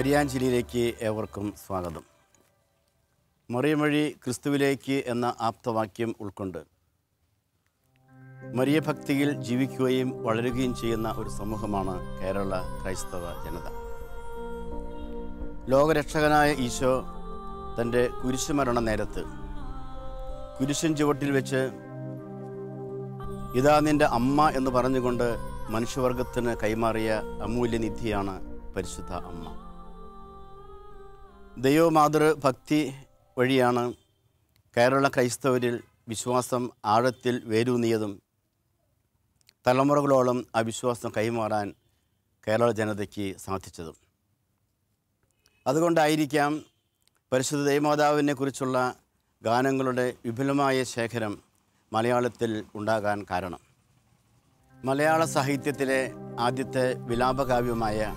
മരിയാഞ്ചലിയിലേക്ക് ഏവർക്കും സ്വാഗതം. മറിയം വഴി ക്രിസ്തുവിലേക്ക് എന്ന ആപ്തവാക്യം ഉൾക്കൊണ്ട് മരിയഭക്തിയിൽ ജീവിക്കുകയും വളരുകയും ചെയ്യുന്ന ഒരു സമൂഹമാണ് കേരള ക്രൈസ്തവ ജനത. ലോകരക്ഷകനായ ഈശോ തൻ്റെ കുരിശുമരണ നേരത്ത് കുരിശൻ ചുവട്ടിൽ വെച്ച് ഇതാ നിൻ്റെ അമ്മ എന്ന് പറഞ്ഞുകൊണ്ട് മനുഷ്യവർഗത്തിന് കൈമാറിയ അമൂല്യനിധിയാണ് പരിശുദ്ധ അമ്മ. ദൈവമാതൃ ഭക്തി വഴിയാണ് കേരള ക്രൈസ്തവരിൽ വിശ്വാസം ആഴത്തിൽ വേരൂന്നിയതും തലമുറകളോളം ആ വിശ്വാസം കൈമാറാൻ കേരള ജനതയ്ക്ക് സാധിച്ചതും. അതുകൊണ്ടായിരിക്കാം പരിശുദ്ധ ദൈവമാതാവിനെ കുറിച്ചുള്ള ഗാനങ്ങളുടെ വിപുലമായ ശേഖരം മലയാളത്തിൽ ഉണ്ടാകാൻ കാരണം. മലയാള സാഹിത്യത്തിലെ ആദ്യത്തെ വിലാപകാവ്യമായ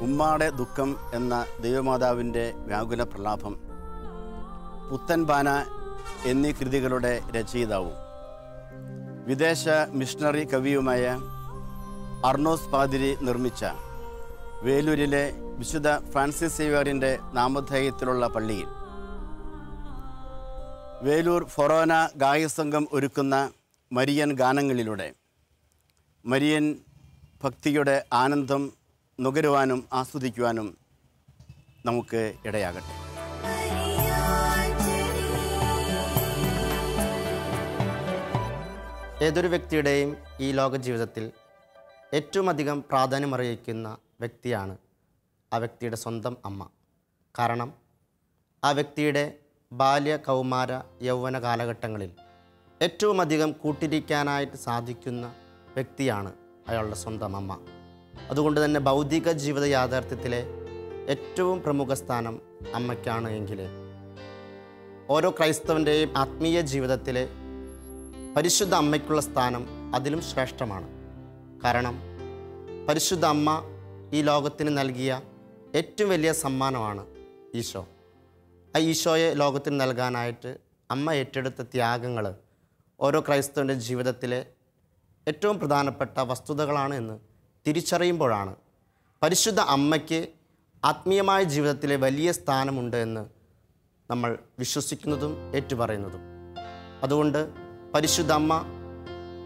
ഉമ്മാടെ ദുഃഖം എന്ന ദൈവമാതാവിൻ്റെ വ്യാകുല പ്രലാപം, പുത്തൻപാന എന്നീ കൃതികളുടെ രചയിതാവും വിദേശ മിഷണറി കവിയുമായ അർണോസ് പാതിരി നിർമ്മിച്ച വേലൂരിലെ വിശുദ്ധ ഫ്രാൻസിസ് സേവ്യറിൻ്റെ നാമധേയത്തിലുള്ള പള്ളിയിൽ വേലൂർ ഫൊറോന ഗായകസംഘം ഒരുക്കുന്ന മരിയൻ ഗാനങ്ങളിലൂടെ മരിയൻ ഭക്തിയുടെ ആനന്ദം നുകരുവാനും ആസ്വദിക്കുവാനും നമുക്ക് ഇടയാകട്ടെ. ഏതൊരു വ്യക്തിയുടെയും ഈ ലോക ജീവിതത്തിൽ ഏറ്റവും അധികം പ്രാധാന്യമർഹിക്കുന്ന വ്യക്തിയാണ് ആ വ്യക്തിയുടെ സ്വന്തം അമ്മ. കാരണം ആ വ്യക്തിയുടെ ബാല്യ കൗമാര യൗവന കാലഘട്ടങ്ങളിൽ ഏറ്റവും അധികം കൂട്ടിരിക്കാനായിട്ട് സാധിക്കുന്ന വ്യക്തിയാണ് അയാളുടെ സ്വന്തം അമ്മ. അതുകൊണ്ട് തന്നെ ഭൗതിക ജീവിത യാഥാർത്ഥ്യത്തിലെ ഏറ്റവും പ്രമുഖ സ്ഥാനം അമ്മയ്ക്കാണ് എങ്കിൽ ഓരോ ക്രൈസ്തവൻ്റെയും ആത്മീയ ജീവിതത്തിലെ പരിശുദ്ധ അമ്മയ്ക്കുള്ള സ്ഥാനം അതിലും ശ്രേഷ്ഠമാണ്. കാരണം പരിശുദ്ധ അമ്മ ഈ ലോകത്തിന് നൽകിയ ഏറ്റവും വലിയ സമ്മാനമാണ് ഈശോ. ആ ഈശോയെ ലോകത്തിന് നൽകാനായിട്ട് അമ്മ ഏറ്റെടുത്ത ത്യാഗങ്ങൾ ഓരോ ക്രൈസ്തവൻ്റെ ജീവിതത്തിലെ ഏറ്റവും പ്രധാനപ്പെട്ട വസ്തുതകളാണ് എന്ന് തിരിച്ചറിയുമ്പോഴാണ് പരിശുദ്ധ അമ്മയ്ക്ക് ആത്മീയമായ ജീവിതത്തിലെ വലിയ സ്ഥാനമുണ്ട് എന്ന് നമ്മൾ വിശ്വസിക്കുന്നതും ഏറ്റുപറയുന്നതും. അതുകൊണ്ട് പരിശുദ്ധ അമ്മ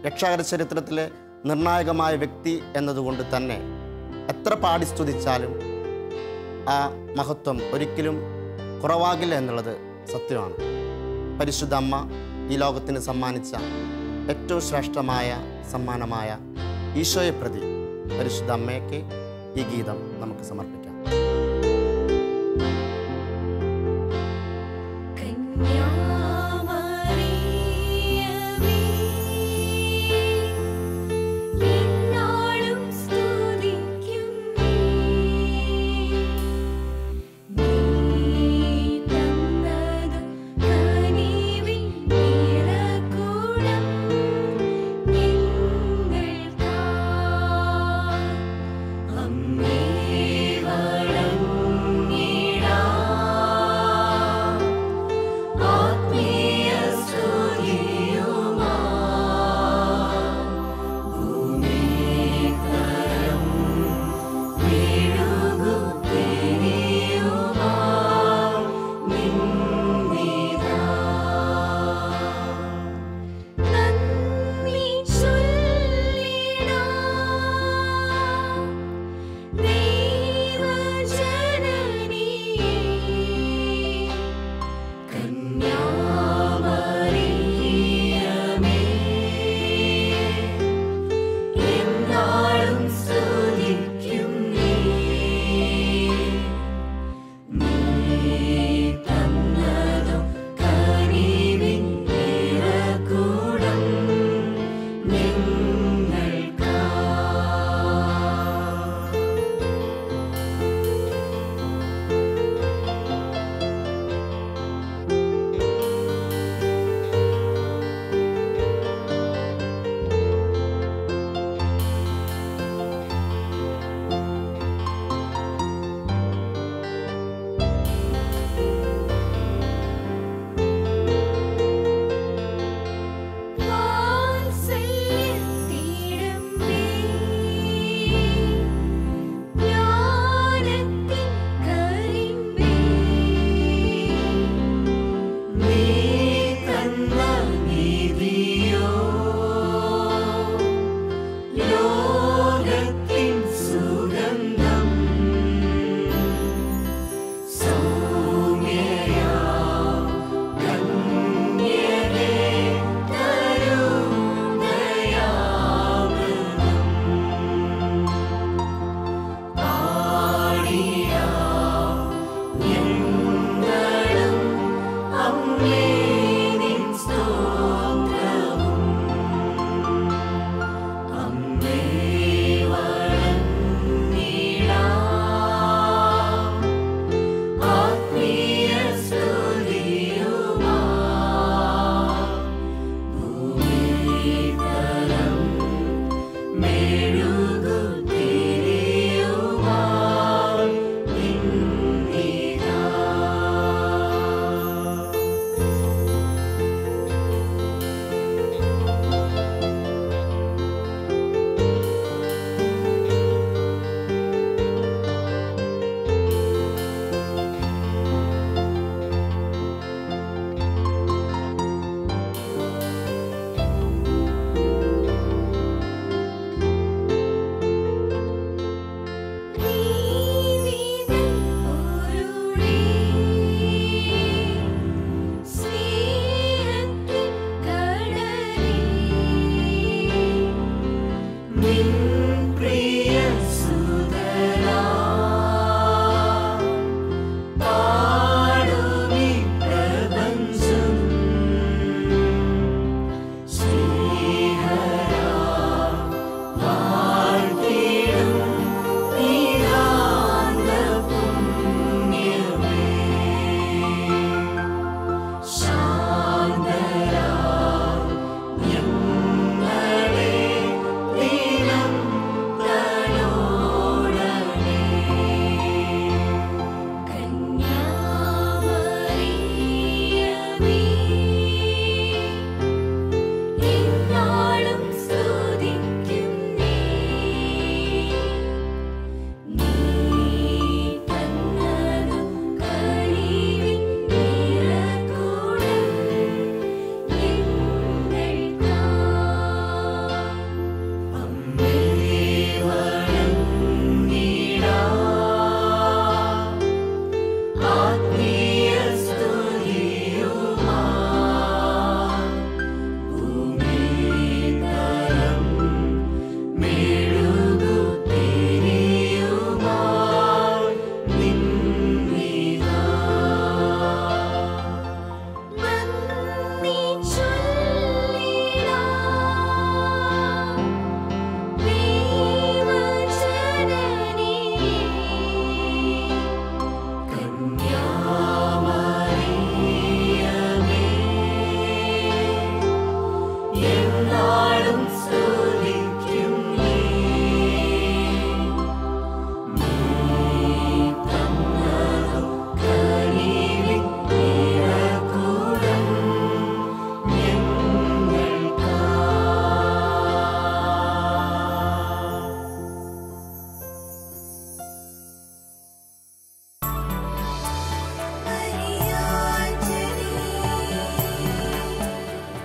രക്ഷാകര ചരിത്രത്തിലെ നിർണായകമായ വ്യക്തി എന്നതുകൊണ്ട് തന്നെ എത്ര പാടി സ്തുതിച്ചാലും ആ മഹത്വം ഒരിക്കലും കുറവാകില്ല എന്നുള്ളത് സത്യമാണ്. പരിശുദ്ധ അമ്മ ഈ ലോകത്തിന് സമ്മാനിച്ച ഏറ്റവും ശ്രേഷ്ഠമായ സമ്മാനമായ ഈശോയെ പ്രതി പരിശുദ്ധ അമ്മയ്ക്ക് ഈ ഗീതം നമുക്ക് സമർപ്പിക്കാം. അമ്മേ വരം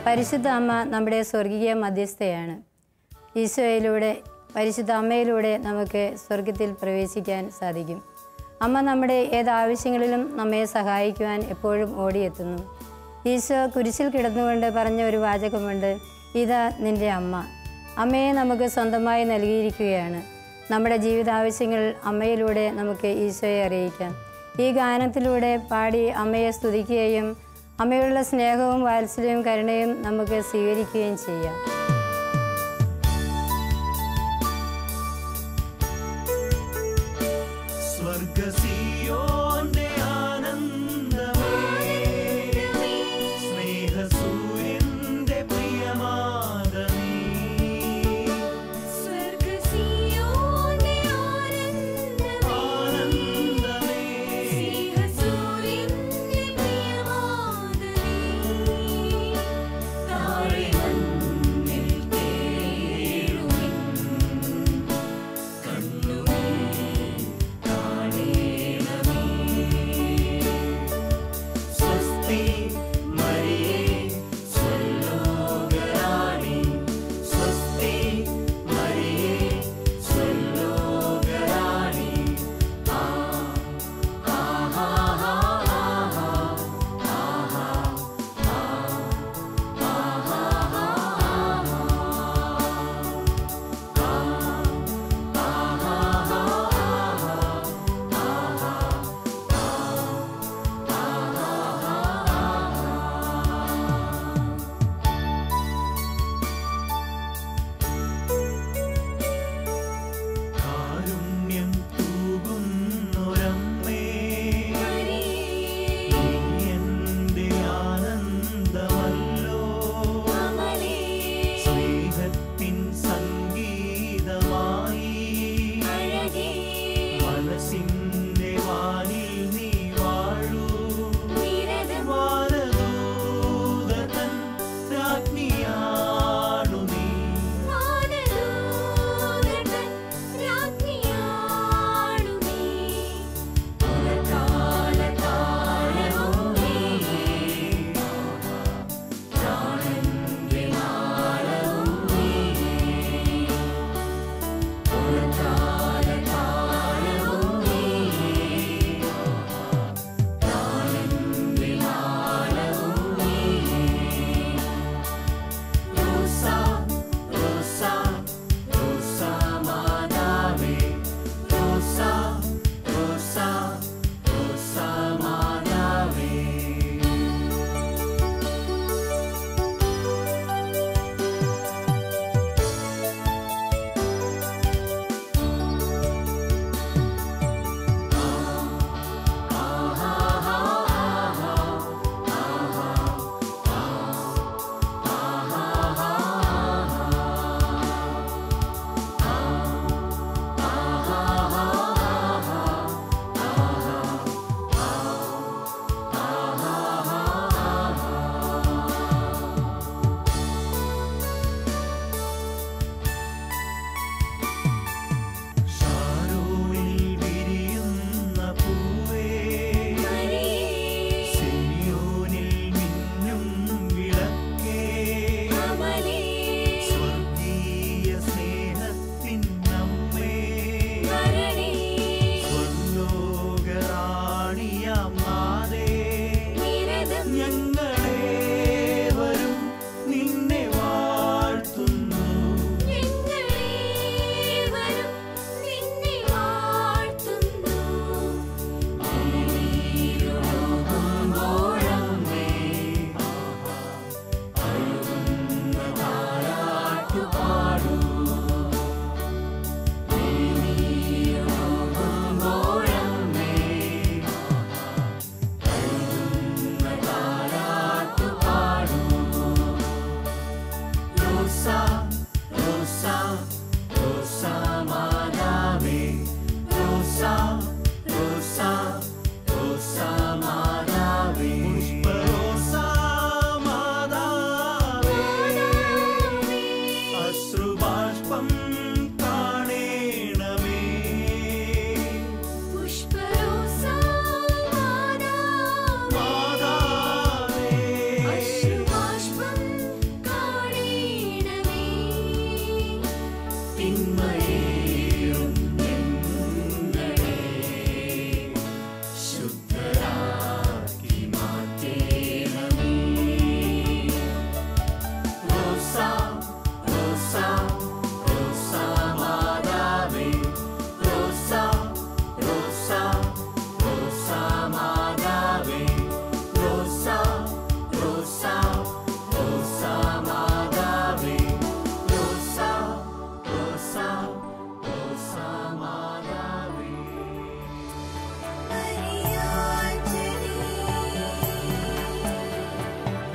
പരിശുദ്ധ അമ്മ നമ്മുടെ സ്വർഗീയ മധ്യസ്ഥയാണ്. ഈശോയിലൂടെ പരിശുദ്ധ അമ്മയിലൂടെ നമുക്ക് സ്വർഗത്തിൽ പ്രവേശിക്കാൻ സാധിക്കും. അമ്മ നമ്മുടെ ഏതാവശ്യങ്ങളിലും നമ്മെ സഹായിക്കുവാൻ എപ്പോഴും ഓടിയെത്തുന്നു. ഈശോ കുരിശിൽ കിടന്നുകൊണ്ട് പറഞ്ഞ ഒരു വാചകമുണ്ട്, ഇതാ നിൻ്റെ അമ്മ. അമ്മയെ നമുക്ക് സ്വന്തമായി നൽകിയിരിക്കുകയാണ്. നമ്മുടെ ജീവിതാവശ്യങ്ങൾ അമ്മയിലൂടെ നമുക്ക് ഈശോയെ അറിയിക്കാം. ഈ ഗാനത്തിലൂടെ പാടി അമ്മയെ സ്തുതിക്കുകയും അമ്മയുള്ള സ്നേഹവും വാത്സല്യവും കരുണയും നമുക്ക് സ്വീകരിക്കുകയും ചെയ്യാം.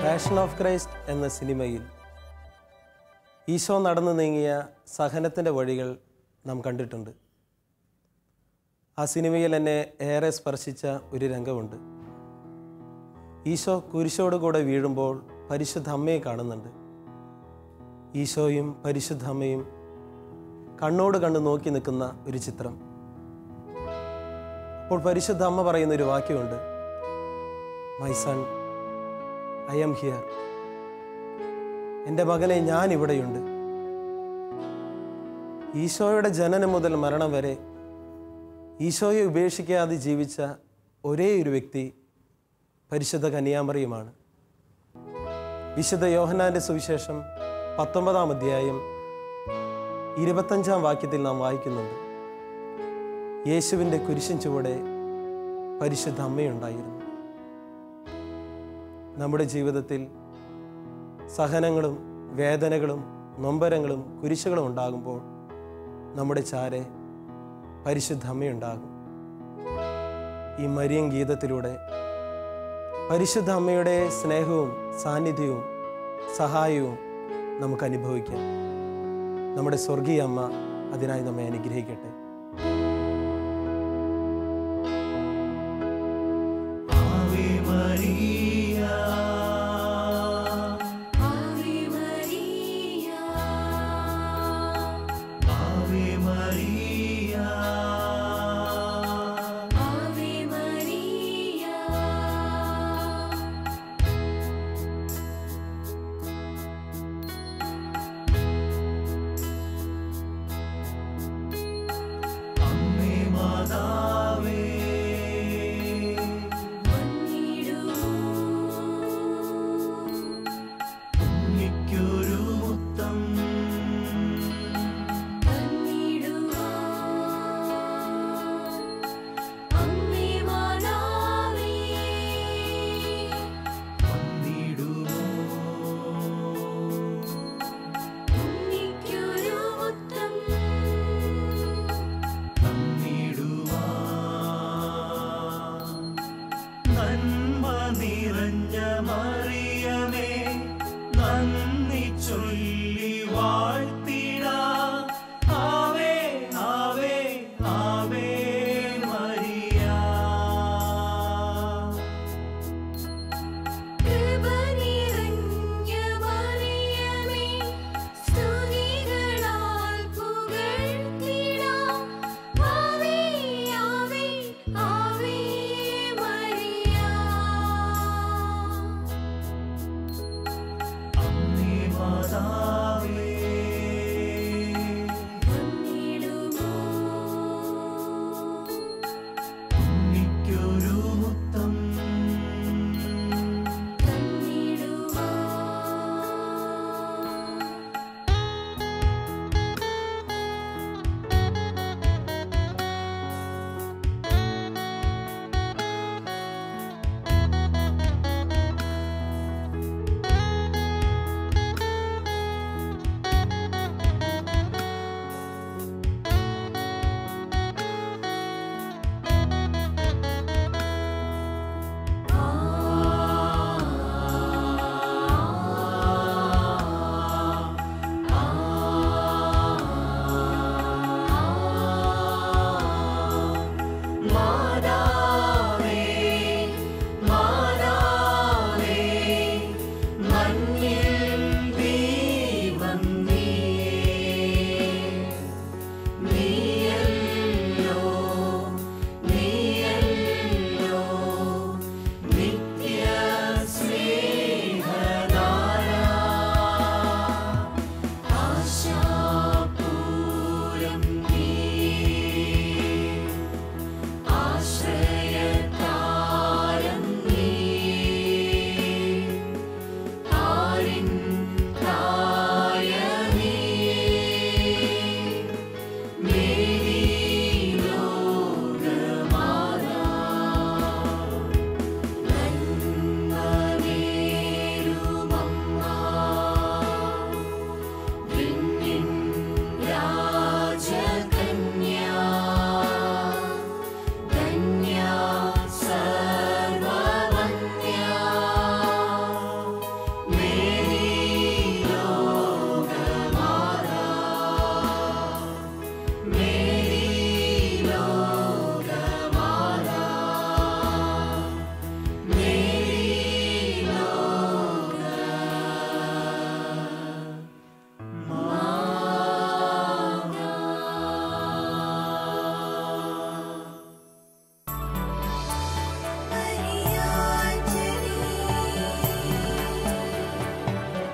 പാഷൻ ഓഫ് ക്രൈസ്റ്റ് എന്ന സിനിമയിൽ ഈശോ നടന്നു നീങ്ങിയ സഹനത്തിൻ്റെ വഴികൾ നാം കണ്ടിട്ടുണ്ട്. ആ സിനിമയിൽ എന്നെ ഏറെ സ്പർശിച്ച ഒരു രംഗമുണ്ട്. ഈശോ കുരിശോട് കൂടെ വീഴുമ്പോൾ പരിശുദ്ധ അമ്മയെ കാണുന്നുണ്ട്. ഈശോയും പരിശുദ്ധ അമ്മയും കണ്ണോട് കണ്ണ് നോക്കി നിൽക്കുന്ന ഒരു ചിത്രം. അപ്പോൾ പരിശുദ്ധ അമ്മ പറയുന്ന ഒരു വാക്യമുണ്ട്, my son, I am here. എൻ്റെ മകനെ, ഞാൻ ഇവിടെയുണ്ട്. ഈശോയുടെ ജനനം മുതൽ മരണം വരെ ഈശോയെ ഉപേക്ഷിക്കാതെ ജീവിച്ച ഒരേ ഒരു വ്യക്തി പരിശുദ്ധ കന്യാമറിയുമാണ്. വിശുദ്ധ യോഹന്നാൻ്റെ സുവിശേഷം 19-ാം അധ്യായം 25-ാം വാക്യത്തിൽ നാം വായിക്കുന്നുണ്ട്, യേശുവിൻ്റെ കുരിശിൻ ചുവടെ പരിശുദ്ധ അമ്മയുണ്ടായിരുന്നു. നമ്മുടെ ജീവിതത്തിൽ സഹനങ്ങളും വേദനകളും നൊമ്പരങ്ങളും കുരിശുകളും ഉണ്ടാകുമ്പോൾ നമ്മുടെ ചാരെ പരിശുദ്ധ അമ്മയുണ്ടാകും. ഈ മരിയൻ ഗീതത്തിലൂടെ പരിശുദ്ധ അമ്മയുടെ സ്നേഹവും സാന്നിധ്യവും സഹായവും നമുക്ക് അനുഭവിക്കാം. നമ്മുടെ സ്വർഗീയ അമ്മ അതിനായി നമ്മെ അനുഗ്രഹിക്കട്ടെ.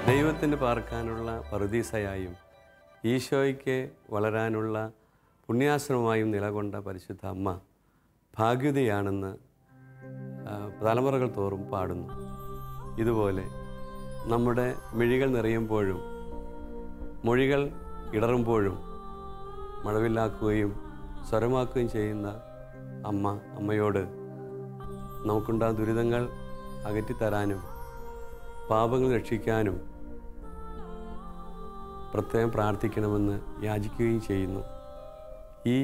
ദൈവത്തിന് പാർക്കാനുള്ള പറുദീസയായും ഈശോയ്ക്ക് വളരാനുള്ള പുണ്യാശ്രമമായും നിലകൊണ്ട പരിശുദ്ധ അമ്മ ഭാഗ്യതയാണെന്ന് തലമുറകൾ തോറും പാടുന്നു. ഇതുപോലെ നമ്മുടെ മിഴികൾ നിറയുമ്പോഴും മൊഴികൾ ഇടറുമ്പോഴും മഴവില്ലാക്കുകയും സ്വരമാക്കുകയും ചെയ്യുന്ന അമ്മയോട് നമുക്കുണ്ടാകുന്ന ദുരിതങ്ങൾ അകറ്റിത്തരാനും പാപങ്ങൾ രക്ഷിക്കാനും പ്രത്യേകം പ്രാർത്ഥിക്കണമെന്ന് യാചിക്കുകയും ചെയ്യുന്നു. ഈ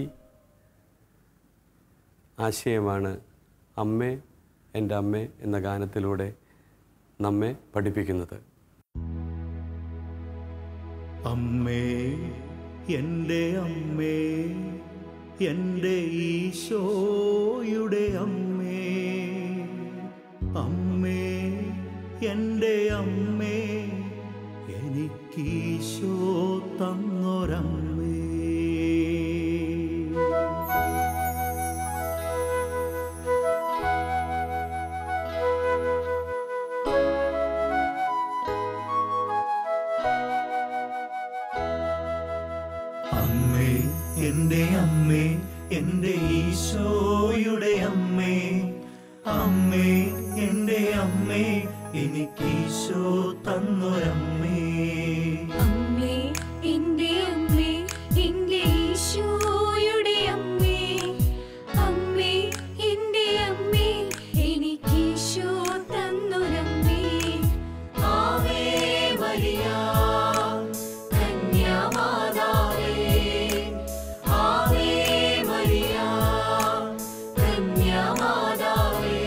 ആശയമാണ് അമ്മേ എൻ്റെ അമ്മേ എന്ന ഗാനത്തിലൂടെ നമ്മെ പഠിപ്പിക്കുന്നത്. അമ്മേ എൻ്റെ അമ്മേ, എൻ്റെ ഈശോയുടെ അമ്മേ, അമ്മേ എൻ്റെ അമ്മേ, എനിക്കീശോ തന്നൊരമ്മേ. അമ്മേ എൻ്റെ അമ്മേ, എൻ്റെ ഈശോയുടെ അമ്മേ, അമ്മേ എൻ്റെ അമ്മേ, എനിക്കീശോ തന്നൊരമ്മേ. അമ്മേ എൻ്റെ അമ്മേ, എൻ്റെ ഈശോയുടെ അമ്മേ, അമ്മേ എൻ്റെ അമ്മേ, എനിക്കീശോ തന്നൊരമ്മേ. ആവേ മരിയ കന്യാമാതാവേ, ആവേ മരിയ കന്യാമാതാവേ,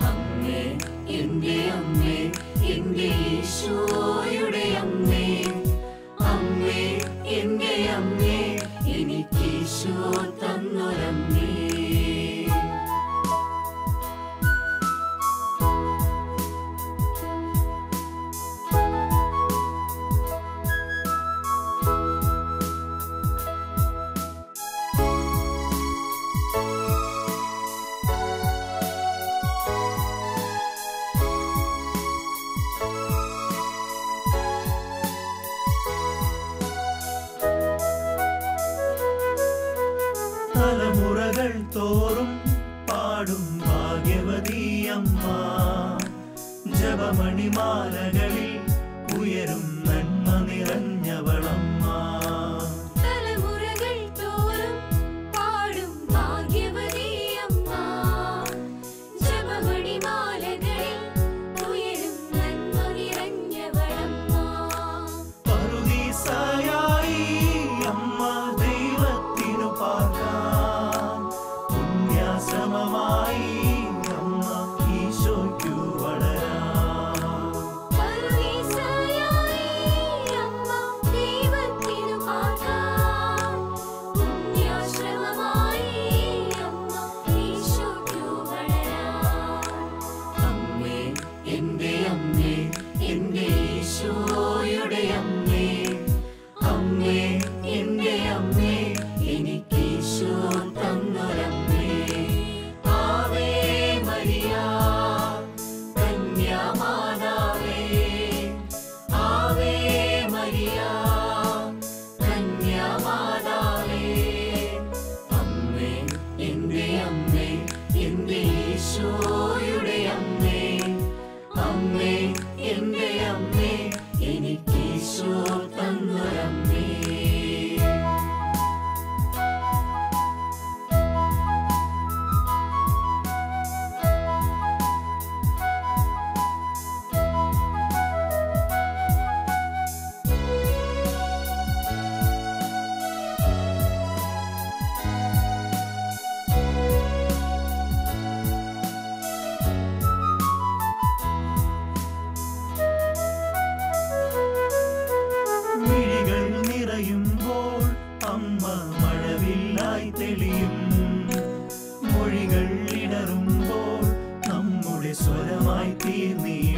അമ്മേ എൻ്റെ അമ്മേ, എൻ്റെ ഈശോയുടെ അമ്മേ, അമ്മേ എൻ്റെ അമ്മേ, എനിക്കീശോ തന്നൊരമ്മേ. തലമുറകൾ തോറും പാടും ഭാഗ്യവതിയമ്മ, ജപമണിമാലകളിൽ ഉയരും നന്മ നിറഞ്ഞവളമ്മ. തലമുറകൾ തോറും പാടും ഭാഗ്യവതിയമ്മ, ജപമണിമാലകളിൽ ഉയരും നന്മ നിറഞ്ഞവളമ്മ. പറുദീസയായി അമ്മ ദൈവത്തിനു പാർക്കാൻ, പുണ്യാശ്രമമായി അമ്മ ഈശോയ്ക്കു വളരാൻ. പറുദീസയായി അമ്മ ദൈവത്തിനു പാർക്കാൻ, പുണ്യാശ്രമമായി അമ്മ ഈശോയ്ക്കു വളരാൻ. അമ്മേ എൻ്റെ അമ്മേ, എൻ്റെ ഈശോയുടെ അമ്മേ, അമ്മേ എൻ്റെ അമ്മേ, എനിക്കീശോ തന്നൊരമ്മേ. ആവേ മരിയ കന്യാമാതാവേ, ആവേ മരിയ കന്യാമാതാവേ, അമ്മേ എൻ്റെ അമ്മേ, എൻ്റെ ഈശോയുടെ അമ്മേ, അമ്മേ എൻ്റെ അമ്മേ, എനിക്കീശോ തന്നൊരമ്മേ. മിഴികൾ നിറയുമ്പോൾ അമ്മ മഴവില്ലായി തെളിയും, മൊഴികൾ ഇടറുമ്പോൾ നമ്മുടെ സ്വരമായി തീർന്നിടും.